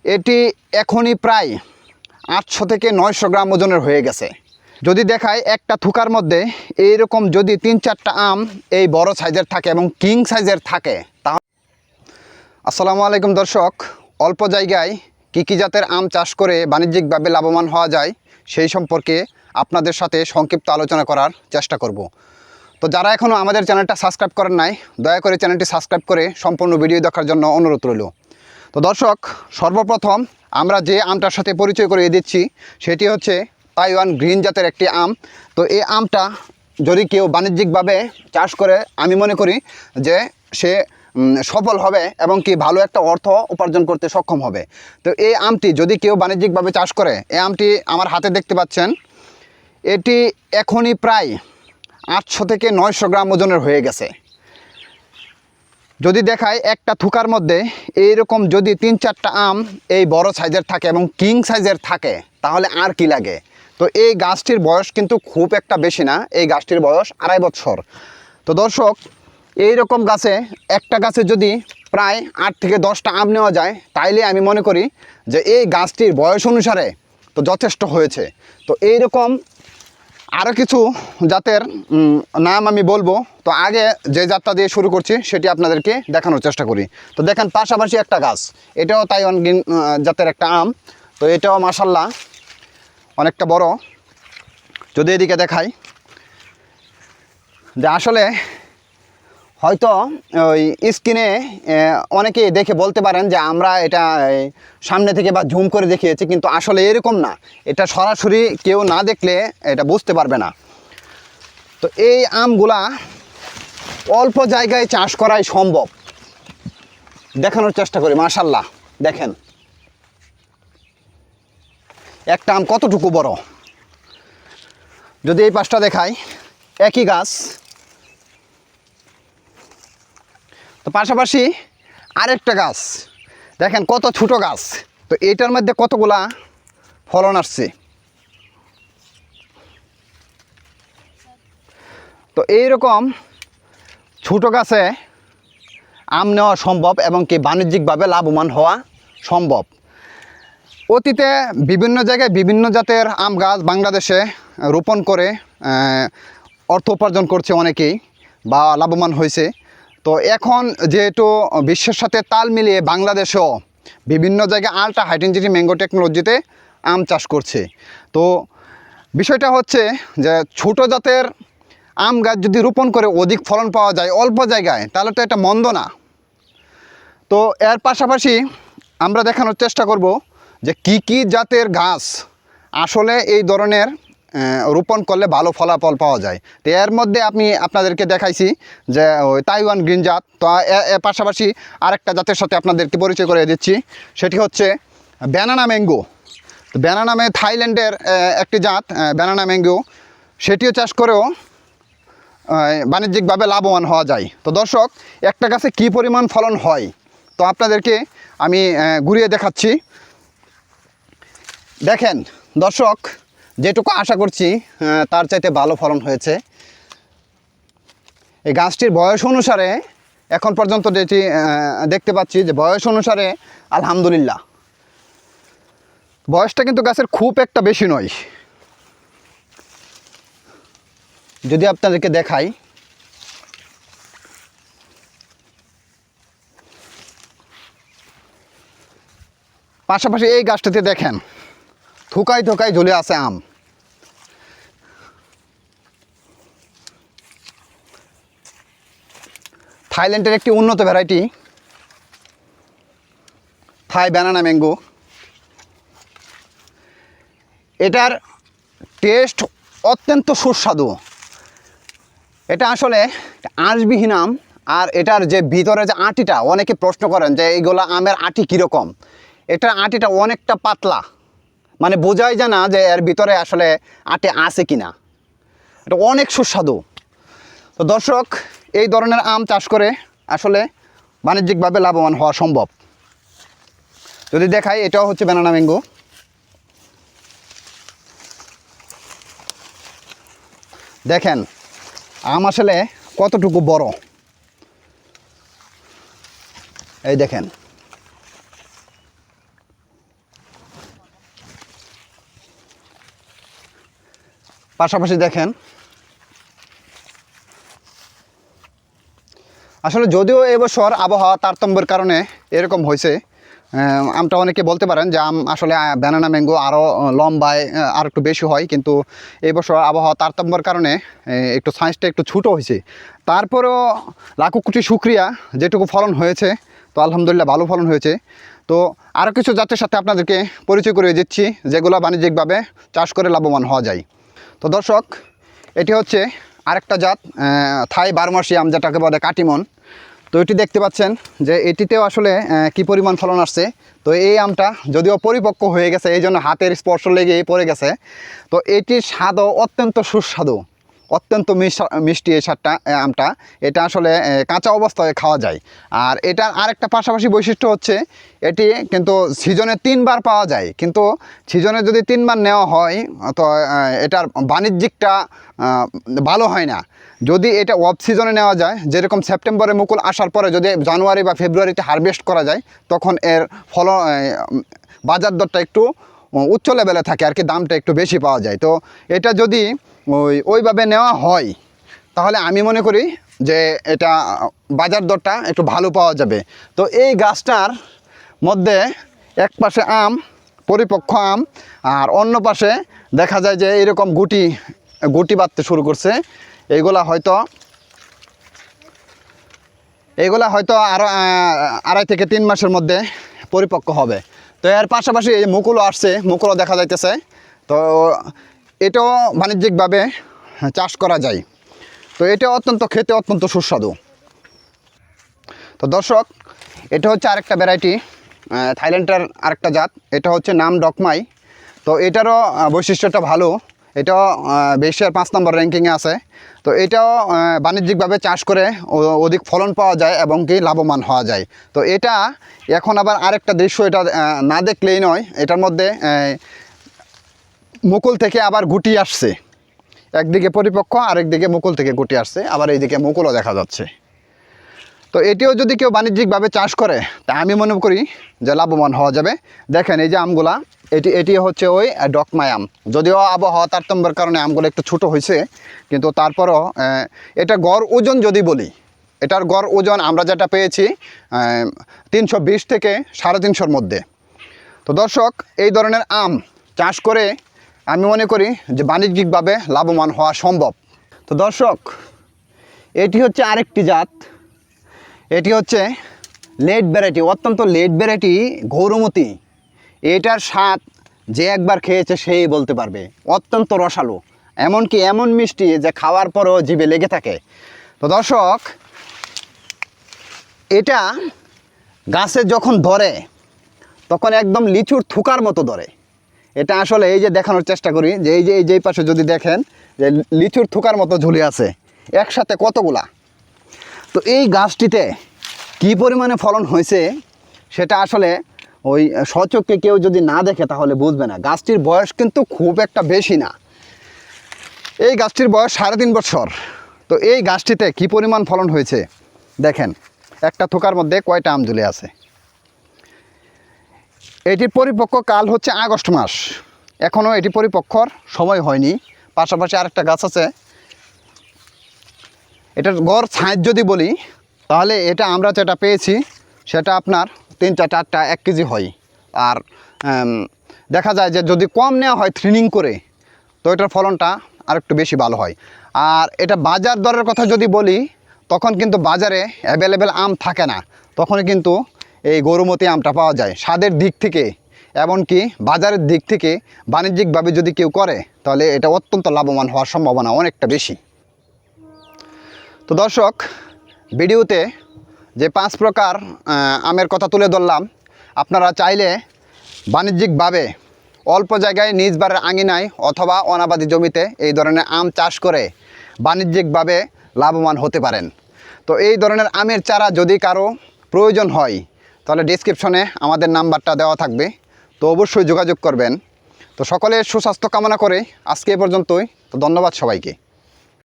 এটি এখনই প্রায় 800 থেকে 900 গ্রাম ওজনের হয়ে গেছে। যদি দেখায় একটা থুকার মধ্যে এইরকম যদি 3-4টা আম এই বড় সাইজের থাকে এবং কিং সাইজের থাকে তাহলে। আসসালামু আলাইকুম দর্শক, অল্প জায়গায় কী কী জাতের আম চাষ করে বাণিজ্যিকভাবে লাভবান হওয়া যায় সেই সম্পর্কে আপনাদের সাথে সংক্ষিপ্ত আলোচনা করার চেষ্টা করব। তো যারা এখনও আমাদের চ্যানেলটা সাবস্ক্রাইব করেন নাই, দয়া করে চ্যানেলটি সাবস্ক্রাইব করে সম্পূর্ণ ভিডিও দেখার জন্য অনুরোধ রইল। তো দর্শক, সর্বপ্রথম আমরা যে আমটার সাথে পরিচয় করিয়ে দিচ্ছি সেটি হচ্ছে তাইওয়ান গ্রিন জাতের একটি আম। তো এই আমটা যদি কেউ বাণিজ্যিকভাবে চাষ করে, আমি মনে করি যে সে সফল হবে এবং কি ভালো একটা অর্থ উপার্জন করতে সক্ষম হবে। তো এই আমটি যদি কেউ বাণিজ্যিকভাবে চাষ করে, এই আমটি আমার হাতে দেখতে পাচ্ছেন, এটি এখনই প্রায় 800 থেকে 900 গ্রাম ওজনের হয়ে গেছে। যদি দেখায় একটা থুকার মধ্যে এইরকম যদি 3-4টা আম এই বড় সাইজের থাকে এবং কিং সাইজের থাকে তাহলে আর কি লাগে। তো এই গাছটির বয়স কিন্তু খুব একটা বেশি না, এই গাছটির বয়স 2.5 বছর। তো দর্শক, এই রকম গাছে একটা গাছে যদি প্রায় 8 থেকে 10টা আম নেওয়া যায় তাইলে আমি মনে করি যে এই গাছটির বয়স অনুসারে তো যথেষ্ট হয়েছে। তো এইরকম আরও কিছু জাতের নাম আমি বলবো। তো আগে যে জাতটা দিয়ে শুরু করছি সেটি আপনাদেরকে দেখানোর চেষ্টা করি। তো দেখেন পাশাপাশি একটা গাছ, এটাও তাইওয়ান গ্রিন জাতের একটা আম। তো এটাও মাশাল্লাহ অনেকটা বড়। যদি এদিকে দেখাই যে আসলে হয়তো ওই স্ক্রিনে অনেকে দেখে বলতে পারেন যে আমরা এটা সামনে থেকে বা জুম করে দেখিয়েছি, কিন্তু আসলে এরকম না। এটা সরাসরি কেউ না দেখলে এটা বুঝতে পারবে না। তো এই আমগুলা অল্প জায়গায় চাষ করাই সম্ভব। দেখানোর চেষ্টা করি। মাশাল্লাহ দেখেন একটা আম কতটুকু বড়। যদি এই পাশটা দেখাই, একই গাছ, তো পাশাপাশি আরেকটা গাছ দেখেন কত ছোটো গাছ। তো এটার মধ্যে কতগুলা ফলন আসছে। তো এইরকম ছোটো গাছে আম নেওয়া সম্ভব এবং কি বাণিজ্যিকভাবে লাভবান হওয়া সম্ভব। অতীতে বিভিন্ন জায়গায় বিভিন্ন জাতের আম গাছ বাংলাদেশে রোপণ করে অর্থ উপার্জন করছে অনেকেই বা লাভবান হয়েছে। তো এখন যেহেতু বিশ্বের সাথে তাল মিলিয়ে বাংলাদেশেও বিভিন্ন জায়গায় আল্ট্রা হাই ডেনসিটি ম্যাঙ্গো টেকনোলজিতে আম চাষ করছে। তো বিষয়টা হচ্ছে যে ছোটো জাতের আম গাছ যদি রোপণ করে অধিক ফলন পাওয়া যায় অল্প জায়গায় তাহলে তো এটা মন্দ না। তো এর পাশাপাশি আমরা দেখানোর চেষ্টা করব যে কি কি জাতের গাছ আসলে এই ধরনের রোপণ করলে ভালো ফলাফল পাওয়া যায়। তো এর মধ্যে আমি আপনাদেরকে দেখাইছি যে ওই তাইওয়ান গ্রিন জাত। তো এর পাশাপাশি আরেকটা জাতের সাথে আপনাদেরকে পরিচয় করে দিচ্ছি, সেটি হচ্ছে ব্যানানা ম্যাঙ্গো। তো ব্যানানা থাইল্যান্ডের একটি জাত ব্যানানা ম্যাঙ্গো, সেটিও চাষ করেও বাণিজ্যিকভাবে লাভবান হওয়া যায়। তো দর্শক, একটা গাছে কী পরিমাণ ফলন হয় তো আপনাদেরকে আমি ঘুরিয়ে দেখাচ্ছি। দেখেন দর্শক, যেটুকু আশা করছি তার চাইতে ভালো ফলন হয়েছে। এই গাছটির বয়স অনুসারে এখন পর্যন্ত যেটি দেখতে পাচ্ছি যে বয়স অনুসারে আলহামদুলিল্লাহ বয়সটা কিন্তু গাছের খুব একটা বেশি নয়। যদি আপনাদেরকে দেখাই, পাশাপাশি এই গাছটাতে দেখেন থোকায় থোকায় ঝুলে আছে আম। থাইল্যান্ডের একটি উন্নত ভ্যারাইটি থাই ব্যানানা ম্যাঙ্গো। এটার টেস্ট অত্যন্ত সুস্বাদু। এটা আসলে আঁশবিহীন আম। আর এটার যে ভিতরে যে আটিটা, অনেকে প্রশ্ন করেন যে এইগুলা আমের আটি কীরকম। এটার আটিটা অনেকটা পাতলা, মানে বোঝাই যায় না যে এর ভিতরে আসলে আটি আছে কি না। এটা অনেক সুস্বাদু। তো দর্শক, এই ধরনের আম চাষ করে আসলে বাণিজ্যিকভাবে লাভবান হওয়া সম্ভব। যদি দেখাই, এটাও হচ্ছে ব্যানানা ম্যাঙ্গো। দেখেন আম আসলে কতটুকু বড়। এই দেখেন পাশাপাশি দেখেন আসলে যদিও এবছর আবহাওয়া তারতম্যের কারণে এরকম হয়েছে, আমটা অনেকে বলতে পারেন যে আম আসলে ব্যানানা ম্যাঙ্গো আরও লম্বায় আর একটু বেশি হয়, কিন্তু এবছর আবহাওয়া তারতম্যের কারণে একটু সাইজটা একটু ছোটো হয়েছে। তারপরেও লাখো কোটি শুক্রিয়া, যেটুকু ফলন হয়েছে তো আলহামদুলিল্লাহ ভালো ফলন হয়েছে। তো আরও কিছু জাতের সাথে আপনাদেরকে পরিচয় করে দিচ্ছি যেগুলো বাণিজ্যিকভাবে চাষ করে লাভবান হওয়া যায়। তো দর্শক, এটি হচ্ছে আরেকটা জাত থাই বারমাসি আম, যেটাকে বলে কাটিমন। তো এটি দেখতে পাচ্ছেন যে এটিতেও আসলে কি পরিমাণ ফলন আসছে। তো এই আমটা যদিও পরিপক্ক হয়ে গেছে, এই জন্য হাতের স্পর্শ লেগে পড়ে গেছে। তো এটির স্বাদও অত্যন্ত সুস্বাদু, অত্যন্ত মিষ্টি এই স্বাদটা আমটা। এটা আসলে কাঁচা অবস্থায় খাওয়া যায়। আর এটার আরেকটা পাশাপাশি বৈশিষ্ট্য হচ্ছে এটি কিন্তু সিজনে 3 বার পাওয়া যায়, কিন্তু সিজনে যদি 3 বার নেওয়া হয় তো এটার বাণিজ্যিকটা ভালো হয় না। যদি এটা অফ সিজনে নেওয়া যায়, যেরকম সেপ্টেম্বরে মুকুল আসার পরে যদি জানুয়ারি বা ফেব্রুয়ারিতে হারভেস্ট করা যায়, তখন এর বাজার দরটা একটু উচ্চ লেভেলে থাকে আর কি, দামটা একটু বেশি পাওয়া যায়। তো এটা যদি ওইভাবে নেওয়া হয় তাহলে আমি মনে করি যে এটা বাজার দরটা একটু ভালো পাওয়া যাবে। তো এই গাছটার মধ্যে এক পাশে আম, পরিপক্ক আম, আর অন্য পাশে দেখা যায় যে এরকম গুটি বাঁধতে শুরু করছে। এইগুলা হয়তো আরও 2.5 থেকে 3 মাসের মধ্যে পরিপক্ক হবে। তো এর পাশাপাশি এই মুকুলও আসছে, মুকুলও দেখা যাইতেছে। তো এটাও বাণিজ্যিকভাবে চাষ করা যায়। তো এটা খেতে অত্যন্ত সুস্বাদু। তো দর্শক, এটা হচ্ছে আরেকটা ভ্যারাইটি, থাইল্যান্ডের আরেকটা জাত। এটা হচ্ছে নাম ডকমাই। তো এটারও বৈশিষ্ট্যটা ভালো, এটাও বিশ্বের 5 নম্বর র্যাঙ্কিংয়ে আছে। তো এটাও বাণিজ্যিকভাবে চাষ করে অধিক ফলন পাওয়া যায় এবং কি লাভবান হওয়া যায়। তো এটা এখন আবার আরেকটা দৃশ্য, এটা না দেখলেই নয়, এটার মধ্যে মুকুল থেকে আবার গুটি আসছে। একদিকে পরিপক্ক, আরেকদিকে মুকুল থেকে গুটি আসছে, আবার এইদিকে মুকুলও দেখা যাচ্ছে। তো এটিও যদি কেউ বাণিজ্যিকভাবে চাষ করে তা আমি মনে করি যে লাভবান হওয়া যাবে। দেখেন এই যে আমগুলা, এটি হচ্ছে ওই ডকমাই আম। যদিও আবহাওয়া তারতম্যের কারণে আমগুলো একটু ছোটো হয়েছে, কিন্তু তারপরও এটা গড় ওজন যদি বলি, এটার গড় ওজন আমরা যেটা পেয়েছি 320 থেকে 350-র মধ্যে। তো দর্শক, এই ধরনের আম চাষ করে আমি মনে করি যে বাণিজ্যিকভাবে লাভবান হওয়া সম্ভব। তো দর্শক, এটি হচ্ছে আরেকটি জাত। এটি হচ্ছে লেট ভ্যারাইটি, অত্যন্ত লেট ভ্যারাইটি গৌরমতি। এটার স্বাদ যে একবার খেয়েছে সেই বলতে পারবে, অত্যন্ত রসালো, এমনকি এমন মিষ্টি যে খাওয়ার পরও জিভে লেগে থাকে। তো দর্শক, এটা গাছে যখন ধরে তখন একদম লিচুর থুকার মতো ধরে। এটা আসলে এই যে দেখানোর চেষ্টা করি যে এই যে পাশে যদি দেখেন যে লিচুর থুকার মতো ঝুলে আছে একসাথে কতগুলা। তো এই গাছটিতে কী পরিমাণে ফলন হয়েছে সেটা আসলে ওই সচক্ষে কেউ যদি না দেখে তাহলে বুঝবে না। গাছটির বয়স কিন্তু খুব একটা বেশি না, এই গাছটির বয়স 3.5 বছর। তো এই গাছটিতে কী পরিমাণ ফলন হয়েছে দেখেন, একটা থোকার মধ্যে কয়টা আম ঝুলে আছে। এটির পরিপক্ক কাল হচ্ছে আগস্ট মাস, এখনও এটি পরিপক্কর সময় হয়নি। পাশাপাশি আরেকটা গাছ আছে, এটার গড় সাইজ যদি বলি তাহলে এটা আমরা যেটা পেয়েছি সেটা আপনার 3টা 4টা 1 কেজি হয়। আর দেখা যায় যে যদি কম নেওয়া হয় থ্রিনিং করে তো এটার ফলনটা আরেকটু বেশি ভালো হয়। আর এটা বাজার দরের কথা যদি বলি তখন কিন্তু বাজারে অ্যাভেলেবেল আম থাকে না, তখনই কিন্তু এই গৌরমতি আমটা পাওয়া যায়। স্বাদের দিক থেকে এমনকি বাজারের দিক থেকে বাণিজ্যিকভাবে যদি কেউ করে তাহলে এটা অত্যন্ত লাভবান হওয়ার সম্ভাবনা অনেকটা বেশি। তো দর্শক, ভিডিওতে যে 5 প্রকার আমের কথা তুলে ধরলাম, আপনারা চাইলে বাণিজ্যিকভাবে অল্প জায়গায় নিজ বাড়ির আঙিনায় অথবা অনাবাদি জমিতে এই ধরনের আম চাষ করে বাণিজ্যিকভাবে লাভবান হতে পারেন। তো এই ধরনের আমের চারা যদি কারো প্রয়োজন হয় তাহলে ডেসক্রিপশনে আমাদের নাম্বারটা দেওয়া থাকবে, তো অবশ্যই যোগাযোগ করবেন। তো সকলের সুস্বাস্থ্য কামনা করে আজকে এ পর্যন্তই। তো ধন্যবাদ সবাইকে।